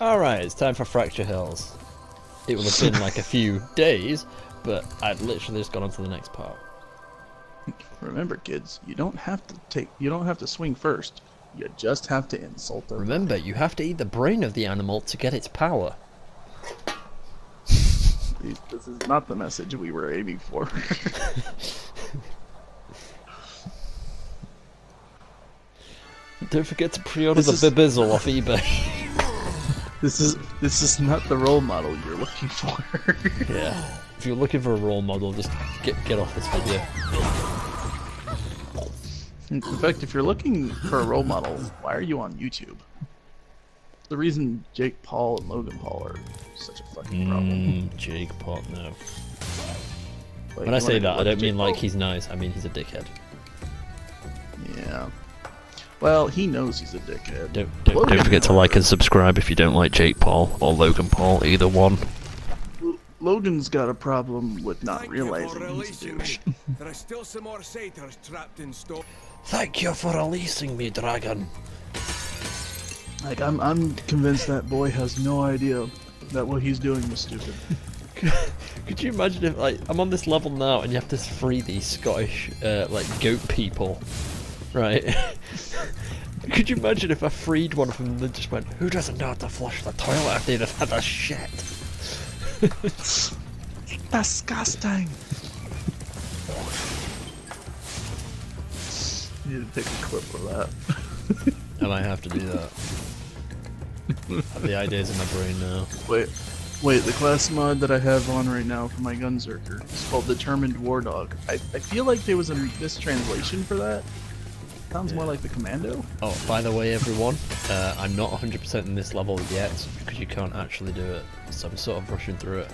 Alright, it's time for Fracture Hills. It will have been like a few days, but I'd literally just gone on to the next part. Remember, kids, you don't have to swing first. You just have to insult them. Remember, you have to eat the brain of the animal to get its power. This is not the message we were aiming for. Don't forget to pre-order the Bibizzle off eBay. This is not the role model you're looking for. Yeah. If you're looking for a role model, just get off this video. In fact, if you're looking for a role model, why are you on YouTube? The reason Jake Paul and Logan Paul are such a fucking problem. Jake Paul, no. Wait, when I say that, I don't mean like Paul? he's nice, I mean he's a dickhead. Yeah. Well, he knows he's a dickhead. Don't forget to like and subscribe if you don't like Jake Paul or Logan Paul, either one. Logan's got a problem with not realizing he's a douche. There are still some more satyrs trapped in store. Thank you for releasing me, dragon. Like, I'm convinced that boy has no idea that what he's doing is stupid. Could you imagine if, like, I'm on this level now and you have to free these Scottish, like, goat people, right? Could you imagine if I freed one of them and then just went, who doesn't know how to flush the toilet after they've had a shit? Disgusting! You need to take a clip of that. I might have to do that. I have the ideas in my brain now. Wait, the class mod that I have on right now for my Gunzerker is called Determined War Dog. I feel like there was a mistranslation for that. Sounds more like the Commando. Oh, by the way, everyone, I'm not 100% in this level yet because you can't actually do it, so I'm sort of rushing through it.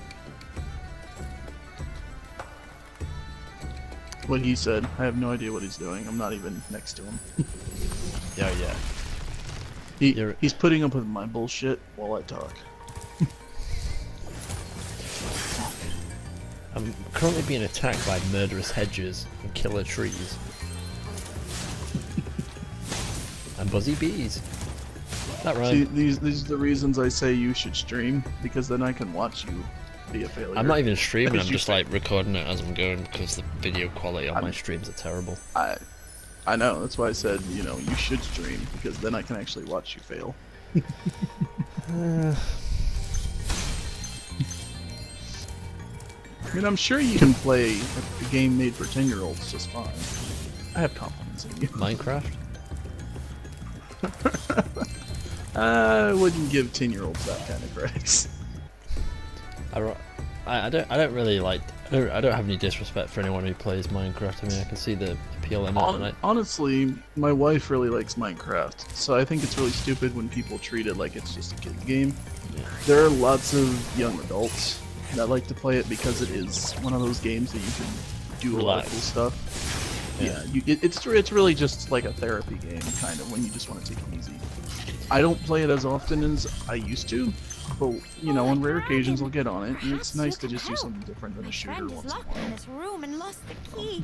What he said, I have no idea what he's doing. I'm not even next to him. Yeah. He's putting up with my bullshit while I talk. I'm currently being attacked by murderous hedges and killer trees. And buzzy bees. Is that right? See, these are the reasons I say you should stream, because then I can watch you be a failure. I'm not even streaming, I'm Because just like recording it as I'm going because the video quality on my streams are terrible. I know, that's why I said, you know, you should stream, because then I can actually watch you fail. I mean, I'm sure you can play a game made for 10-year-olds just fine. I have confidence in you. Minecraft? I wouldn't give 10-year-olds that kind of grace. I don't really like. I don't have any disrespect for anyone who plays Minecraft. I mean, I can see the appeal in it. Honestly, my wife really likes Minecraft, so I think it's really stupid when people treat it like it's just a kid game. Yeah. There are lots of young adults that like to play it because it is one of those games that you can do a lot of cool stuff. Yeah, it's really just like a therapy game, kind of, when you just want to take it easy. I don't play it as often as I used to, but, you know, on rare occasions I'll get on it, and it's nice to just do something different than a shooter once in a locked in while. this room and lost the key.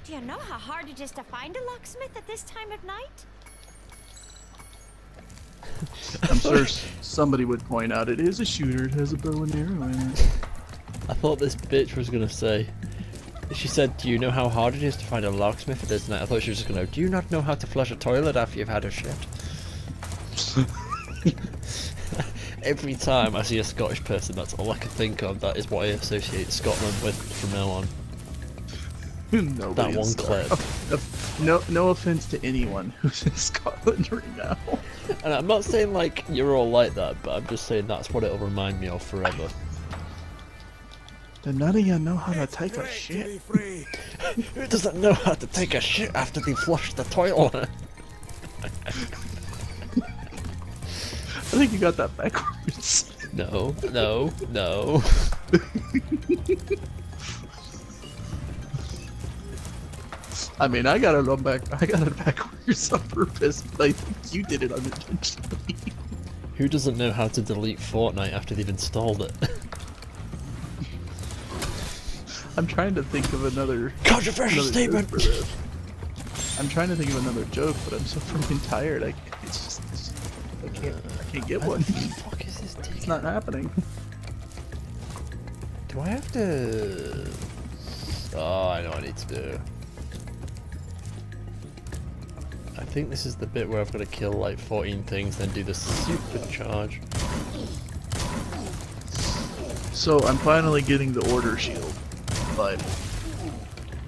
Do you know how hard it is to find a locksmith at this time of night? I'm sure somebody would point out it is a shooter, it has a bow and arrow in it. I thought this bitch was gonna say. She said, "Do you know how hard it is to find a locksmith at this night?" I thought she was just gonna. Do you not know how to flush a toilet after you've had a shit? Every time I see a Scottish person, that's all I can think of. That is what I associate Scotland with from now on. That one clip. No offense to anyone who's in Scotland right now. And I'm not saying like you're all like that, but I'm just saying that's what it'll remind me of forever. Then none of you know how to take a shit. Who doesn't know how to take a shit after they flush the toilet? I think you got that backwards. No. I mean, I got it backwards on purpose, but I think you did it unintentionally. Who doesn't know how to delete Fortnite after they've installed it? I'm trying to think of another Controversial statement. joke for this. I'm trying to think of another joke, but I'm so freaking tired. I can't get one. What the fuck is this It's not happening. Do I have to... Oh, I know what I need to do. I think this is the bit where I've got to kill like 14 things, then do the supercharge. So I'm finally getting the order shield, but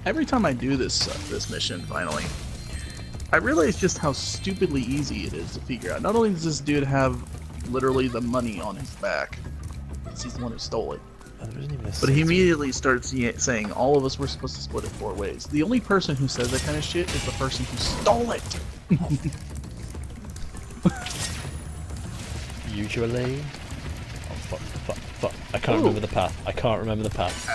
every time I do this mission, finally, I realize just how stupidly easy it is to figure out. Not only does this dude have literally the money on his back, because he's the one who stole it, Oh, there isn't even a but he city. immediately starts saying all of us were supposed to split it 4 ways. The only person who says that kind of shit is the person who stole it. Usually. Oh, fuck. I can't remember the path. I can't remember the path.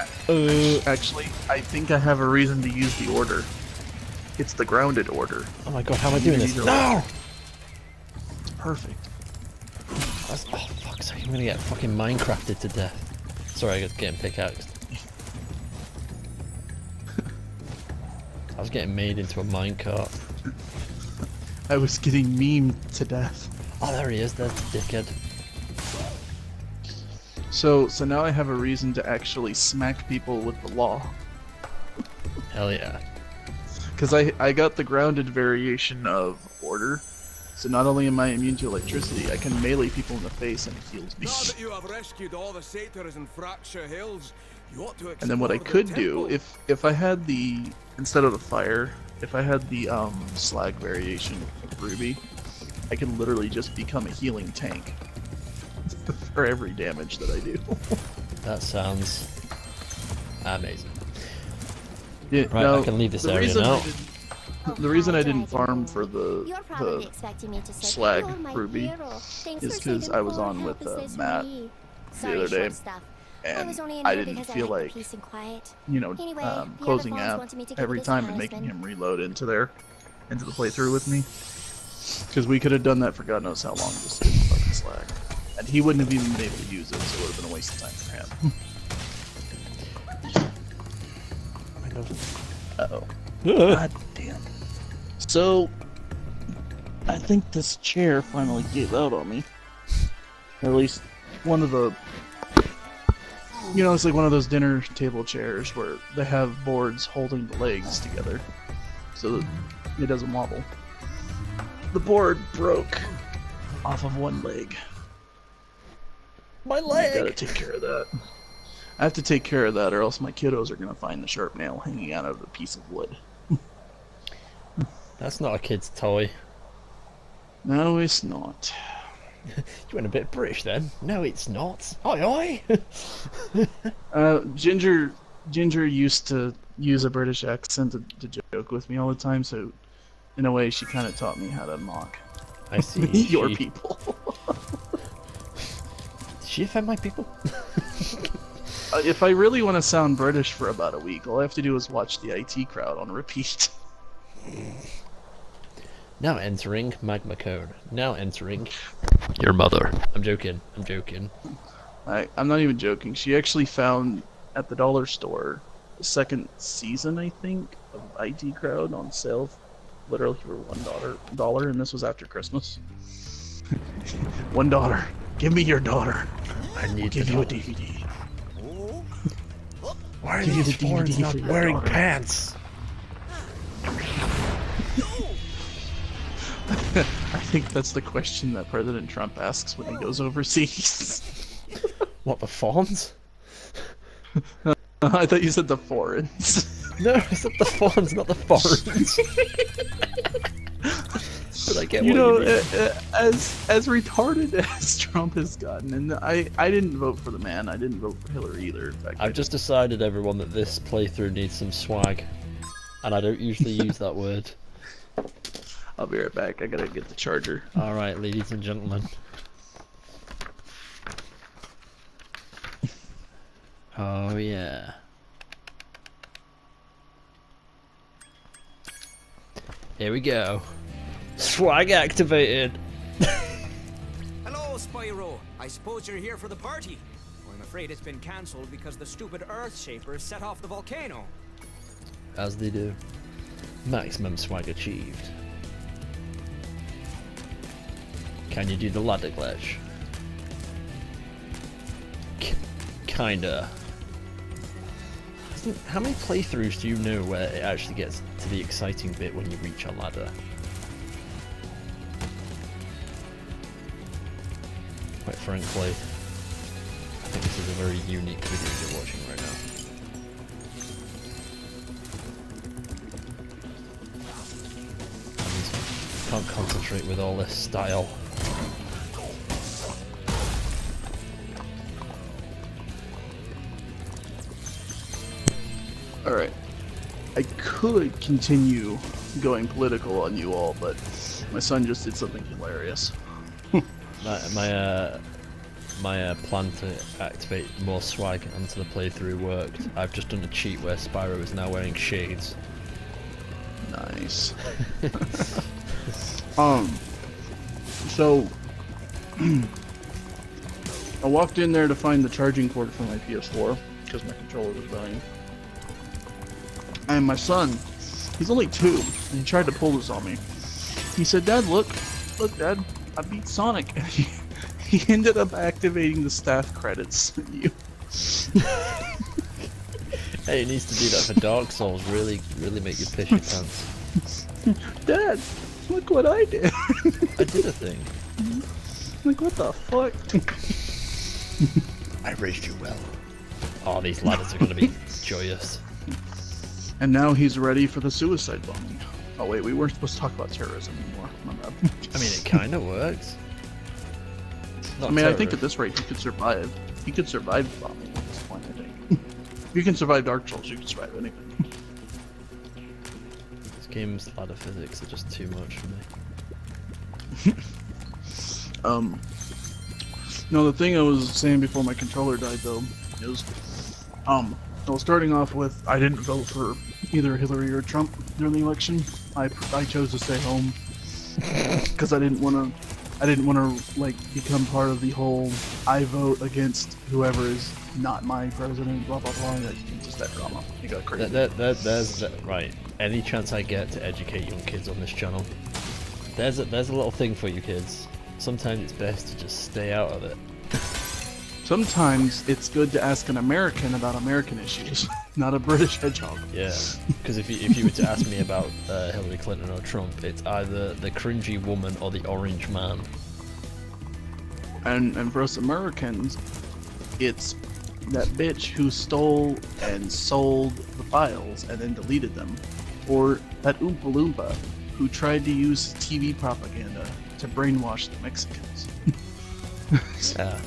Actually, I think I have a reason to use the order. It's the grounded order. Oh my god, how am I doing this? Either No! It's perfect. Oh, fuck's sake, I'm gonna get fucking Minecrafted to death. Sorry, I got getting pickaxed. I was getting made into a minecart. I was getting memed to death. Oh, there he is, there's the dickhead. So now I have a reason to actually smack people with the law. Hell yeah. Because I got the grounded variation of order. So not only am I immune to electricity, I can melee people in the face and it heals me. Now that you have rescued all the satyrs in Fracture Hills, you ought to explore And then what I the could do, temple. if I had the, instead of the fire, if I had the slag variation of Ruby, I could literally just become a healing tank for every damage that I do. That sounds amazing. Yeah, Right, now, I can leave this the area reason now. I didn't- The reason I didn't farm for the You're probably expecting me to say, slag "You're my ruby hero. Thanks is for 'cause saving I was poor on with, helpless Matt me." the Sorry, other day, short stuff. I was only in and I here didn't because feel I like like, the peace and quiet. you know, Anyway, the other closing fawns app wanted me to give every you this time and making talisman. him reload into the playthrough with me. Because we could have done that for God knows how long just to get the fucking slag. And he wouldn't have even been able to use it, so it would have been a waste of time for him. Oh my god. Uh-oh. God damn. So, I think this chair finally gave out on me. Or at least one of the... You know, it's like one of those dinner table chairs where they have boards holding the legs together so that it doesn't wobble. The board broke off of one leg. My I gotta leg! take care of that. I have to take care of that or else my kiddos are gonna find the sharp nail hanging out of a piece of wood. That's not a kid's toy. No, it's not. You went a bit British then. No, it's not. Oi, oi! Ginger used to use a British accent to joke with me all the time, so in a way she kind of taught me how to mock I see. your she, people. Did she offend my people? If I really want to sound British for about a week, all I have to do is watch the IT crowd on repeat. Now entering Magma Cone. Now entering your mother. I'm joking. I'm joking. I'm not even joking. She actually found at the dollar store the second season, I think, of IT Crowd on sale, literally for $1, and this was after Christmas. $1. Give me your daughter. I need I'll give you a dollar. DVD. Why are Give you these the foreigners DVD not for your wearing daughter. pants? I think that's the question that President Trump asks when he goes overseas. What, the fawns? I thought you said the foreigners. No, I said the fawns, not the foreigners. But I get You what know, you mean. as retarded as Trump has gotten, and I didn't vote for the man. I didn't vote for Hillary either. In fact, I've just decided, everyone, that this playthrough needs some swag. And I don't usually use that word. I'll be right back. I gotta get the charger. Alright, ladies and gentlemen. Oh, yeah. Here we go. Swag activated! Hello, Spyro. I suppose you're here for the party. Well, I'm afraid it's been cancelled because the stupid Earth Shapers set off the volcano. As they do. Maximum swag achieved. Can you do the ladder glitch? kinda. How many playthroughs do you know where it actually gets to the exciting bit when you reach a ladder? Quite frankly, I think this is a very unique video you're watching right now. And can't concentrate with all this style. Alright. I could continue going political on you all, but my son just did something hilarious. My plan to activate more swag onto the playthrough worked. I've just done a cheat where Spyro is now wearing shades. Nice. So I walked in there to find the charging cord for my PS4 because my controller was dying. And my son, he's only 2, and he tried to pull this on me. He said, "Dad, look, Dad, I beat Sonic." And he ended up activating the staff credits. Hey, it needs to do that for Dark Souls. Really make you piss your pants. Dad, look what I did. I did a thing. Like, what the fuck? I raised you well. Oh, these ladders are gonna be joyous. And now he's ready for the suicide bombing. Oh wait, we weren't supposed to talk about terrorism anymore. My bad. I mean, it kind of works. I mean, I think at this rate he could survive. He could survive bombing at this point, I think. If you can survive Dark Souls, you can survive anything. This game's ladder physics are just too much for me. No, the thing I was saying before my controller died though is, I was starting off with I didn't vote for either Hillary or Trump during the election. I chose to stay home because I didn't want to like become part of the whole I vote against whoever is not my president, blah blah blah. Just that drama. It got crazy. There's right. Any chance I get to educate young kids on this channel, there's a little thing for you kids. Sometimes it's best to just stay out of it. Sometimes it's good to ask an American about American issues, not a British hedgehog. Yeah, because if you were to ask me about Hillary Clinton or Trump, it's either the cringy woman or the orange man. And for us Americans, it's that bitch who stole and sold the files and then deleted them, or that Oompa Loompa who tried to use TV propaganda to brainwash the Mexicans. Yeah.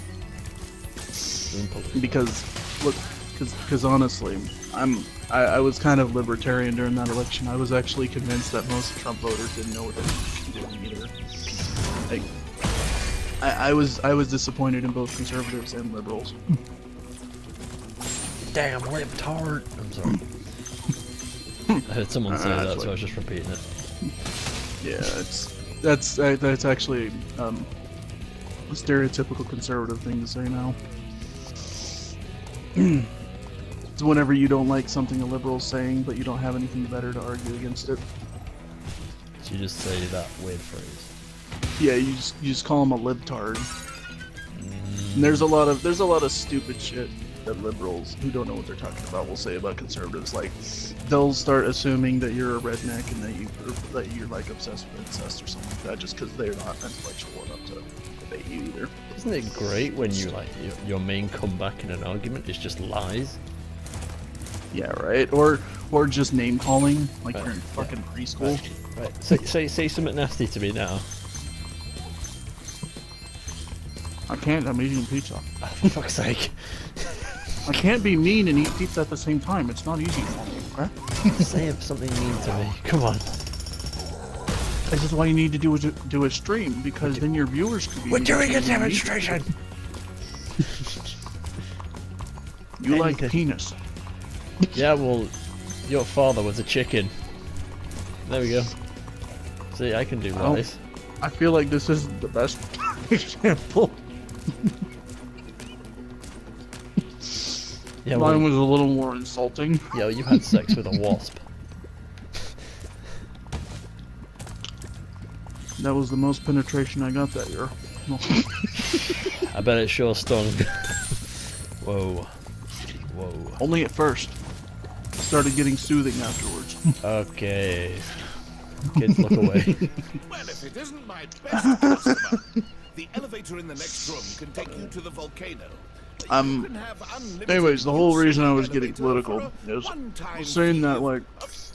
Because look, because honestly, I was kind of libertarian during that election. I was actually convinced that most Trump voters didn't know what they were doing either. Like, I was disappointed in both conservatives and liberals. Damn libtard! I'm sorry. I heard someone say that, so I was just repeating it. Yeah, that's actually a stereotypical conservative thing to say now. It's whenever you don't like something a liberal's saying, but you don't have anything better to argue against it. So you just say that weird phrase. Yeah, you just call them a libtard. And there's a lot of stupid shit that liberals who don't know what they're talking about will say about conservatives. Like, they'll start assuming that you're a redneck and that you're like obsessed with incest or something like that, just because they're not intellectual enough to debate you either. Isn't it great when you like your main comeback in an argument is just lies? Yeah, right. Or just name calling, like you're in fucking preschool. Right. Say something nasty to me now. I can't. I'm eating pizza. Oh, for fuck's sake. I can't be mean and eat pizza at the same time. It's not easy for me. Okay? Say something mean to me. Come on. This is why you need to do a stream, because then your viewers could be. We're doing a demonstration. You like penis. Yeah, well, your father was a chicken. There we go. See, I can do lies. I feel like this isn't the best example. Yeah, mine was a little more insulting. Yeah, you had sex with a wasp. That was the most penetration I got that year. I bet it sure stung. Whoa. Whoa. Only at first. Started getting soothing afterwards. Okay. Kids, look away. Well, if it isn't my best customer, the elevator in the next room can take you to the volcano. You can have unlimited Anyways, the whole use reason of I the was getting elevator political for a is one-time saying fee that, of- like,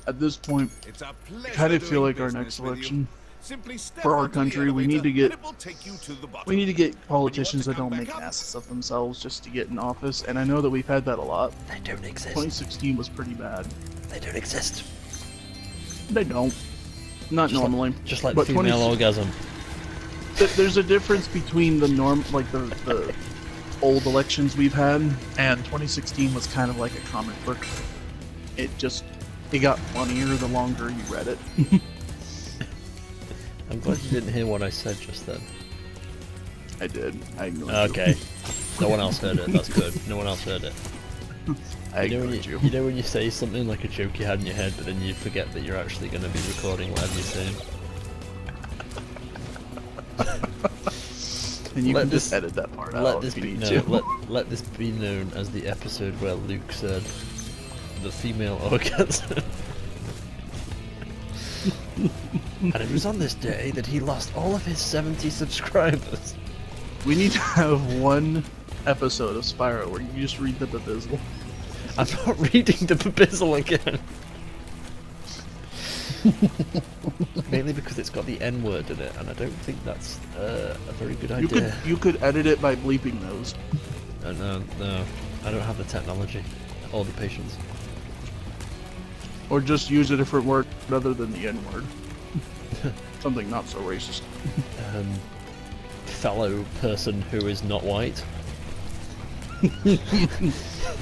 at this point, It's a I pleasure kind of feel doing like our business next with you. election, Simply step for our onto the country, we need elevator to get- and it will take you to the bottom. we need to get politicians to that come don't back make up? asses of themselves just to get in office, and I know that we've had that a lot. They don't exist. 2016 was pretty bad. They don't exist. They don't. Not Just normally. Just like But the female 20 orgasm. There's a difference between the the old elections we've had, and 2016 was kind of like a comic book. It got funnier the longer you read it. I'm glad you didn't hear what I said just then. I did. I ignored Okay. No one else heard it. That's good. No one else heard it. you. I You know, when ignored you. you know when you say something like a joke you had in your head, but then you forget that you're actually going to be recording whatever you're saying. And you let can this- just edit that part out Let this if be you need known. to. Let this be known as the episode where Luke said the female orgasm. And it was on this day that he lost all of his 70 subscribers. We need to have one episode of Spyro where you just read the babizzle. I'm not reading the babizzle again. Mainly because it's got the N word in it, and I don't think that's a very good idea. You could edit it by bleeping those. No, I don't have the technology or the patience. Or just use a different word other than the N word. Something not so racist. Fellow person who is not white.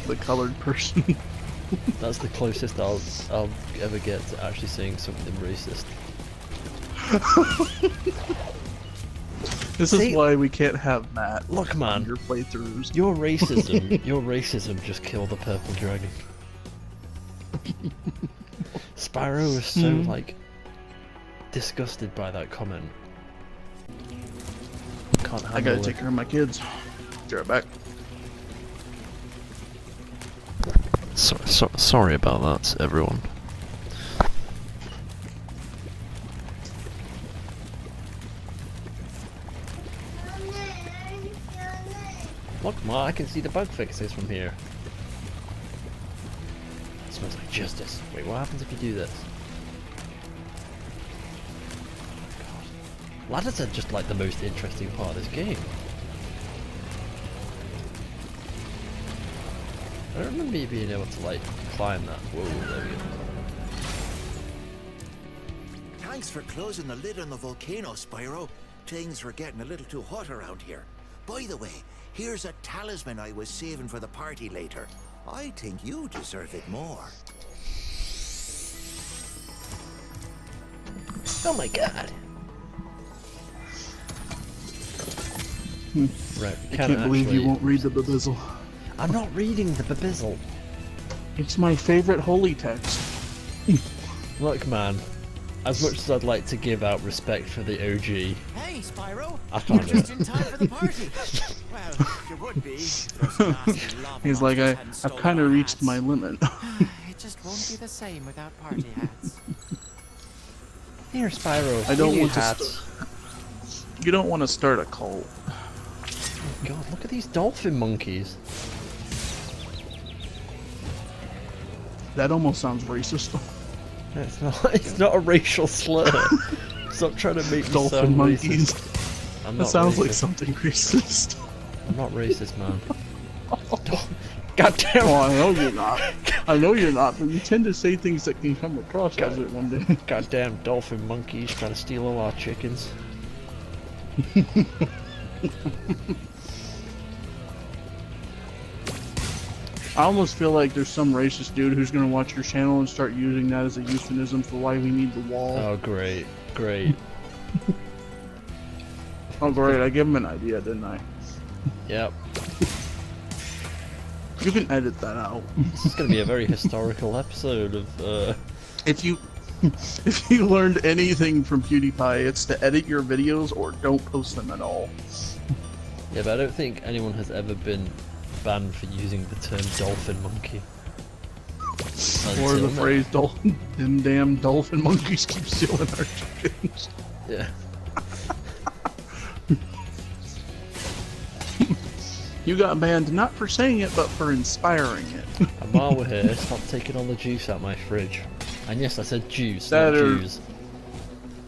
The colored person. That's the closest I'll ever get to actually saying something racist. This See- is why we can't have Matt Look, on man, your playthroughs. your racism just killed the purple dragon. Spyro was so like disgusted by that comment. Can't handle I gotta it. take care of my kids. Be right back. Sorry about that, everyone. Look, Ma, I can see the bug fixes from here. It smells like justice. Wait, what happens if you do this? God. Ladders are just like the most interesting part of this game. I don't remember you being able to like climb that. Whoa, there we go. Thanks for closing the lid on the volcano, Spyro. Things were getting a little too hot around here. By the way, here's a talisman I was saving for the party later. I think you deserve it more. Oh my god. Right, I can't believe you won't read the babizzle. I'm not reading the babizzle. It's my favorite holy text. Look, man. As much as I'd like to give out respect for the OG, Hey, Spyro! I You're can't do just it. in time for the party. Well, you would be. Those nasty lava He's like, monsters I've hadn't stolen kind our of reached hats. my limit. It just won't be the same without party hats. Here, Spyro. I don't you want to hats. You don't want to start a cult. Oh god, look at these dolphin monkeys. That almost sounds racist. It's not. It's not a racial slur. Stop trying to make me Dolphin sound monkeys. racist. I'm That not sounds like racist. something racist. I'm not racist, man. God damn. Oh, I know you're not. I know you're not, but you tend to say things that can come across as it one day. Goddamn dolphin monkeys trying to steal all our chickens. I almost feel like there's some racist dude who's gonna watch your channel and start using that as a euphemism for why we need the wall. Oh, great. Great. Oh, great! I gave him an idea, didn't I? Yep. You can edit that out. This is going to be a very historical episode of, If you learned anything from PewDiePie, it's to edit your videos or don't post them at all. Yeah, but I don't think anyone has ever been banned for using the term dolphin monkey. Or Until the now. phrase them damn dolphin monkeys keep stealing our chickens. Yeah. You got banned not for saying it, but for inspiring it. And while we're here, stop taking all the juice out my fridge. And yes, I said juice, That not or- Jews.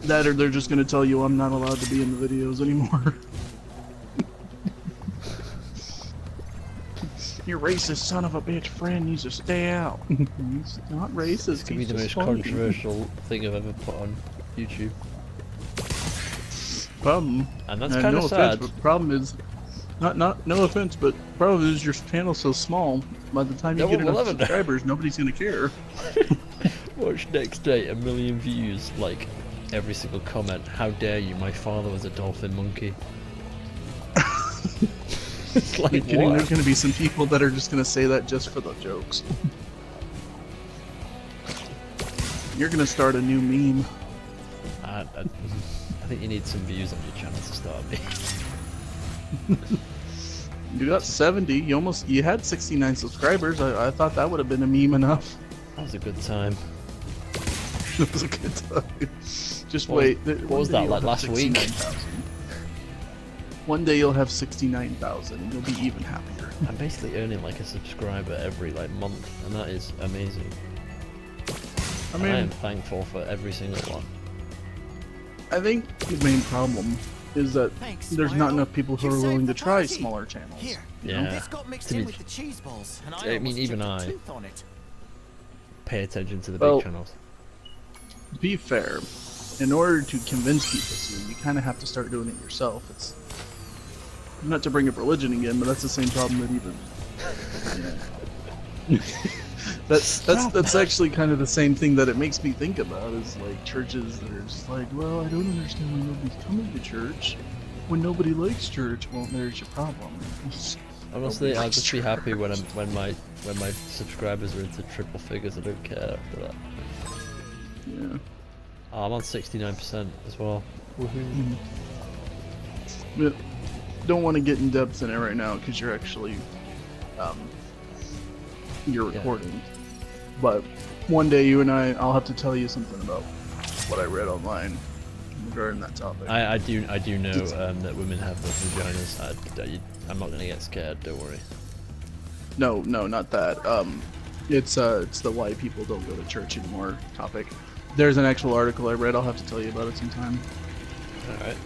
That or they're just gonna tell you I'm not allowed to be in the videos anymore. Your racist son of a bitch friend needs to stay out. He's not racist. This could be he's the most just funny. controversial thing I've ever put on YouTube. Problem. And that's and kind no of offense, sad. but problem is, no offense, but problem is your channel's so small. By the time you No get one will enough ever know. subscribers, nobody's gonna care. Watch next day, 1 million views, like every single comment. How dare you? My father was a dolphin monkey. It's like, You're kidding? what? There's gonna be some people that are just gonna say that just for the jokes. You're gonna start a new meme. I think you need some views on your channel to start me. You got 70. You had 69 subscribers. I thought that would have been a meme enough. That was a good time. It was a good time. Just What was- wait. what was that, like last week? One day you'll have 69,000 and you'll be even happier. I'm basically earning like a subscriber every like month, and that is amazing. I And I am mean, thankful for every single one. I think the main problem is that Thanks, there's Spyro. not enough people who You are saved willing the to try party. smaller channels. Here, Yeah. this got mixed To in be- with the cheese balls, and I I mean, almost even chipped a I- tooth on it. Pay attention to the Well- big channels. To be fair, in order to convince people to, you kind of have to start doing it yourself. It's not to bring up religion again, but that's the same problem that even. Yeah. that's actually kind of the same thing that it makes me think about is like churches that are just like, well, I don't understand why nobody's coming to church when nobody likes church. Well, there's your problem. Honestly, I'll likes just be happy when my subscribers are into triple figures. I don't care after that. Yeah. Oh, I'm on 69% as well. Woohoo! Yeah. Don't want to get in depth in it right now because you're actually you're Yeah. recording. But one day you and I'll have to tell you something about what I read online regarding that topic. I do know that women have the vaginas. I'm not gonna get scared. Don't worry. No, not that. It's the why people don't go to church anymore topic. There's an actual article I read. I'll have to tell you about it sometime. All right.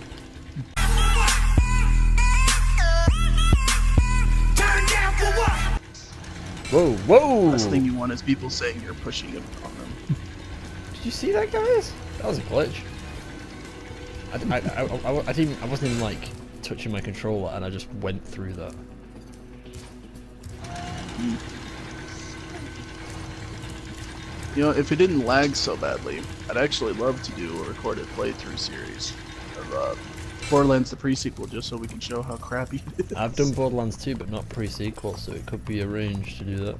Whoa, whoa! Last thing you want is people saying you're pushing it on them. Did you see that, guys? That was a glitch. I wasn't even like touching my controller, and I just went through that. You know, if it didn't lag so badly, I'd actually love to do a recorded playthrough series of Borderlands the pre-sequel, just so we can show how crappy it is. I've done Borderlands 2, but not pre-sequel, so it could be arranged to do that.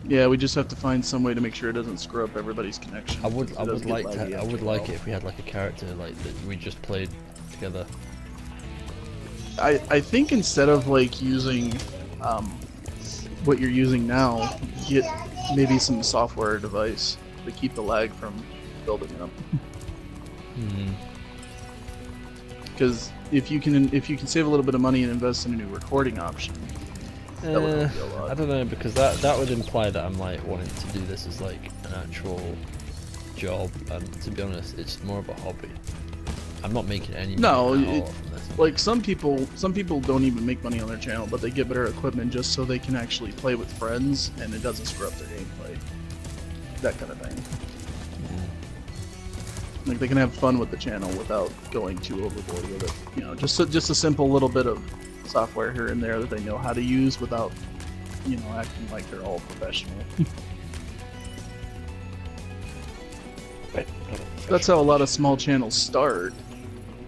Yeah, we just have to find some way to make sure it doesn't screw up everybody's connection. I would It does get like laggy to. I after would a like while. it if we had like a character like that we just played together. I think instead of like using what you're using now, get maybe some software device to keep the lag from building up. Hmm. Because if you can save a little bit of money and invest in a new recording option, that would help you a lot. I don't know, because that would imply that I'm like wanting to do this as like an actual job, and to be honest, it's more of a hobby. I'm not making any No, money at all from this. Like some people don't even make money on their channel, but they get better equipment just so they can actually play with friends and it doesn't screw up their gameplay. That kind of thing. Like they can have fun with the channel without going too overboard with it. You know, just a simple little bit of software here and there that they know how to use without, you know, acting like they're all professional. That's how a lot of small channels start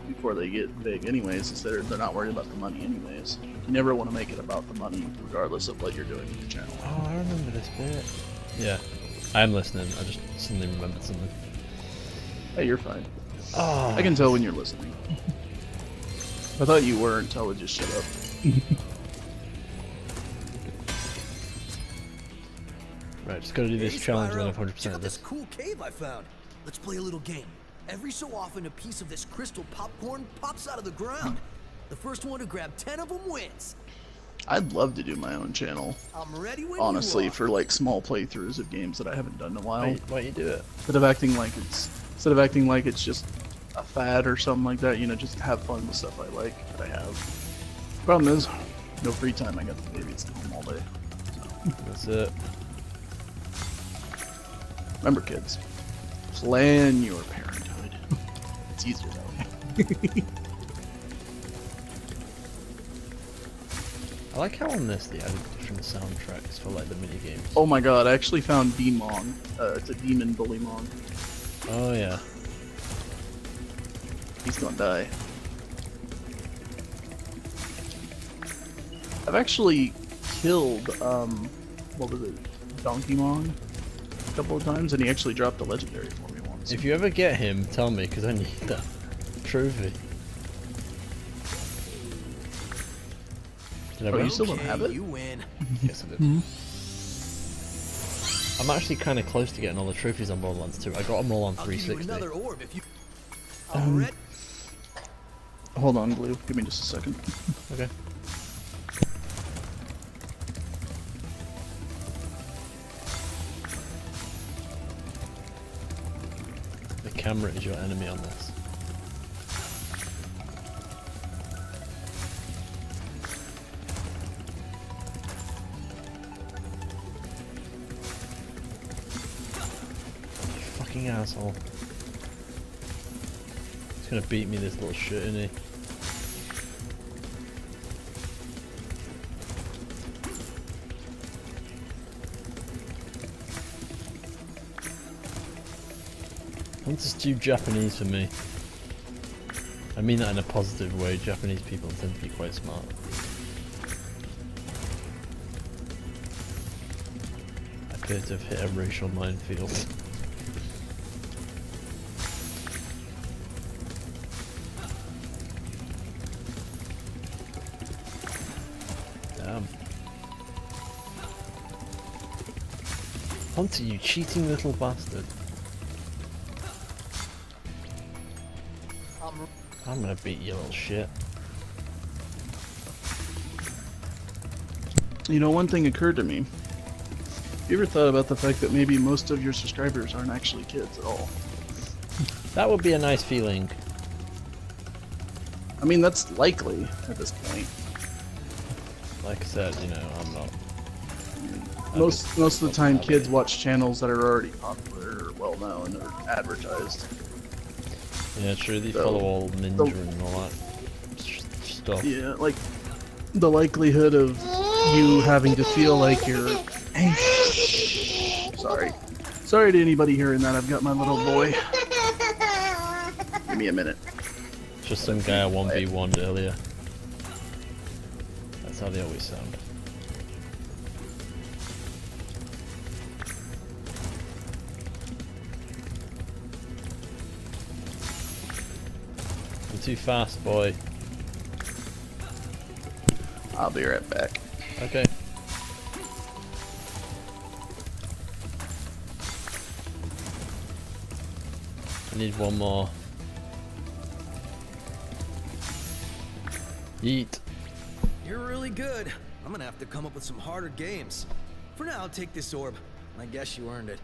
before they get big anyways, is they're not worried about the money anyways. You never want to make it about the money regardless of what you're doing with your channel. Oh, I remember this bit. Yeah, I am listening. I just suddenly remembered something. Hey, you're fine. Oh, I can tell when you're listening. I thought you were until it just shut up. Alright, just gotta do this Hey, challenge and Spyro, then 100% check of out this this. cool cave I found. Let's play a little game. Every so often, a piece of this crystal popcorn pops out of the ground. The first one to grab 10 of them wins. I'd love to do my own channel, I'm ready when honestly, you are. for like small playthroughs of games that I haven't done in a while. Why you do it? Instead of acting like it's just a fad or something like that, you know, just have fun with stuff I like that I have. Problem is, no free time. I got the baby at home all day. That's it. Remember, kids, plan your parenthood. It's easier that way. I like how on this they added different soundtracks for like the mini games. Oh my god, I actually found Demon. It's a demon bully mong. Oh yeah. He's gonna die. I've actually killed, what was it, Donkey Mong a couple of times, and he actually dropped a legendary for me once. If you ever get him, tell me, because I need that trophy. Did I Oh, you win? still don't have it? You win. Yes, I did. I'm actually kind of close to getting all the trophies on Borderlands 2. I got them all on I'll give you 360. another orb if you. I'm ready. Hold on, Blue. Give me just a second. Okay. The camera is your enemy on this. You fucking asshole. He's gonna beat me, this little shit, isn't he? Hunters too Japanese for me. I mean that in a positive way. Japanese people tend to be quite smart. I appear to have hit a racial minefield. Damn. Hunter, you cheating little bastard. I'm gonna beat you, little shit. You know, one thing occurred to me. You ever thought about the fact that maybe most of your subscribers aren't actually kids at all? That would be a nice feeling. I mean, that's likely at this point. Like I said, you know, I'm not. Most of the time, kids watch channels that are already popular or well known or advertised. Yeah, true. They So, follow all Ninja and all that stuff. Yeah, like the likelihood of you having to feel like you're. Sorry to anybody hearing that. I've got my little boy. Give me a minute. Just some guy I 1v1'd earlier. That's how they always sound. You're too fast, boy. I'll be right back. Okay. I need one more. Yeet. You're really good. I'm gonna have to come up with some harder games. For now, I'll take this orb. I guess you earned it.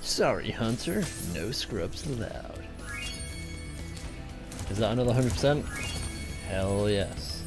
Sorry, Hunter. No scrubs allowed. Is that another 100%? Hell yes.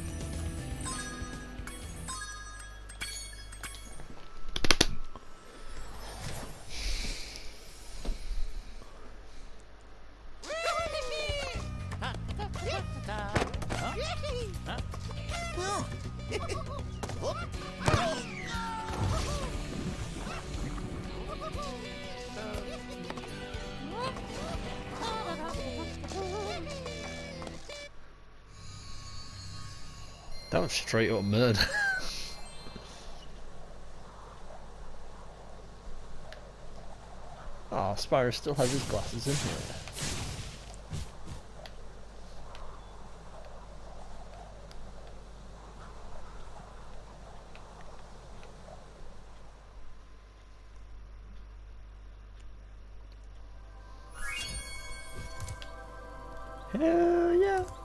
That was straight up murder. Oh, Spyro still has his glasses in here. Hell yeah.